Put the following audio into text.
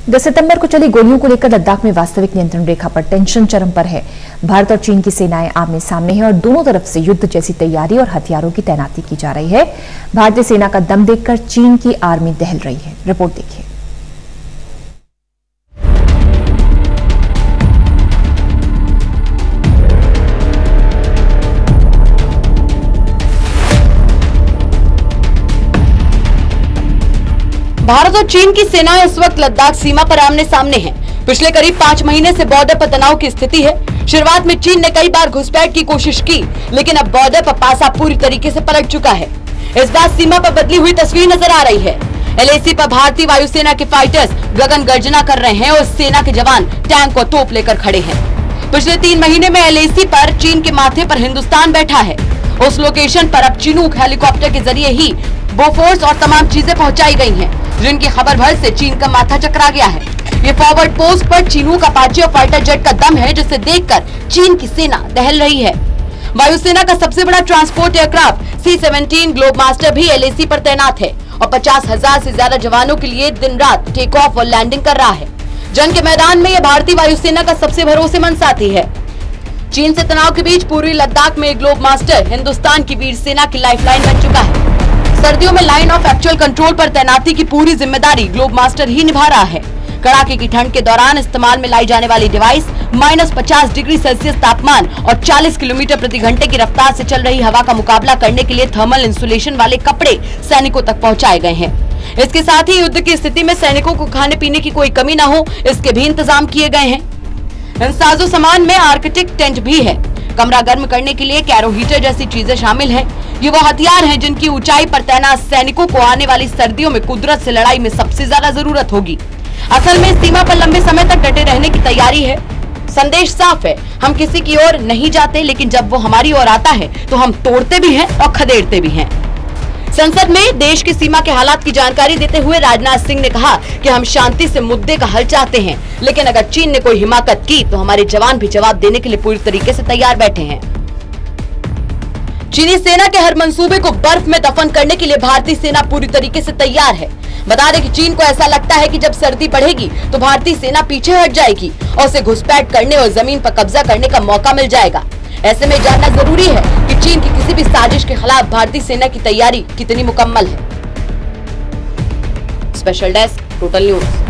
10 सितंबर को चली गोलियों को लेकर लद्दाख में वास्तविक नियंत्रण रेखा पर टेंशन चरम पर है। भारत और चीन की सेनाएं आमने सामने हैं और दोनों तरफ से युद्ध जैसी तैयारी और हथियारों की तैनाती की जा रही है। भारतीय सेना का दम देखकर चीन की आर्मी दहल रही है। रिपोर्ट देखिए। भारत और चीन की सेनाएं इस वक्त लद्दाख सीमा पर आमने सामने हैं। पिछले करीब 5 महीने से बॉर्डर पर तनाव की स्थिति है। शुरुआत में चीन ने कई बार घुसपैठ की कोशिश की, लेकिन अब बॉर्डर पर पासा पूरी तरीके से पलट चुका है। इस बार सीमा पर बदली हुई तस्वीर नजर आ रही है। LAC पर भारतीय वायुसेना के फाइटर्स गगन गर्जना कर रहे हैं और सेना के जवान टैंक और तोप लेकर खड़े हैं। पिछले 3 महीने में LAC पर चीन के माथे पर हिंदुस्तान बैठा है। उस लोकेशन पर अब चिनूक हेलीकॉप्टर के जरिए ही बोफोर्स और तमाम चीजें पहुंचाई गई हैं, जिनकी खबर भर से चीन का माथा चकरा गया है। ये फॉरवर्ड पोस्ट पर चिनूक अपाचे और फाइटर जेट का दम है, जिसे देखकर चीन की सेना दहल रही है। वायुसेना का सबसे बड़ा ट्रांसपोर्ट एयरक्राफ्ट C-17 ग्लोबमास्टर भी LAC पर तैनात है और 50,000 से ज्यादा जवानों के लिए दिन रात टेक ऑफ और लैंडिंग कर रहा है। जंग के मैदान में यह भारतीय वायुसेना का सबसे भरोसेमंद साथी है। चीन से तनाव के बीच पूर्वी लद्दाख में ग्लोबमास्टर हिंदुस्तान की वीर सेना की लाइफलाइन बन चुका है। सर्दियों में लाइन ऑफ एक्चुअल कंट्रोल पर तैनाती की पूरी जिम्मेदारी ग्लोबमास्टर ही निभा रहा है। कड़ाके की ठंड के दौरान इस्तेमाल में लाई जाने वाली डिवाइस -50 डिग्री सेल्सियस तापमान और 40 किलोमीटर प्रति घंटे की रफ्तार से चल रही हवा का मुकाबला करने के लिए थर्मल इंसुलेशन वाले कपड़े सैनिकों तक पहुंचाए गए हैं। इसके साथ ही युद्ध की स्थिति में सैनिकों को खाने पीने की कोई कमी न हो, इसके भी इंतजाम किए गए हैं। इन साजो सामान में आर्कटिक टेंट भी है। कमरा गर्म करने के लिए कैरो हीटर जैसी चीजें शामिल हैं। ये वो हथियार हैं जिनकी ऊंचाई पर तैनात सैनिकों को आने वाली सर्दियों में कुदरत से लड़ाई में सबसे ज्यादा जरूरत होगी। असल में सीमा पर लंबे समय तक डटे रहने की तैयारी है। संदेश साफ है, हम किसी की ओर नहीं जाते, लेकिन जब वो हमारी ओर आता है तो हम तोड़ते भी हैं और खदेड़ते भी हैं। संसद में देश की सीमा के हालात की जानकारी देते हुए राजनाथ सिंह ने कहा कि हम शांति से मुद्दे का हल चाहते हैं, लेकिन अगर चीन ने कोई हिमाकत की तो हमारे जवान भी जवाब देने के लिए पूरी तरीके से तैयार बैठे हैं। चीनी सेना के हर मंसूबे को बर्फ में दफन करने के लिए भारतीय सेना पूरी तरीके से तैयार है। बता दें कि चीन को ऐसा लगता है कि जब सर्दी बढ़ेगी तो भारतीय सेना पीछे हट जाएगी और उसे घुसपैठ करने और जमीन पर कब्जा करने का मौका मिल जाएगा। ऐसे में जानना जरूरी है कि चीन की किसी भी साजिश के खिलाफ भारतीय सेना की तैयारी कितनी मुकम्मल है। Special desk, total news.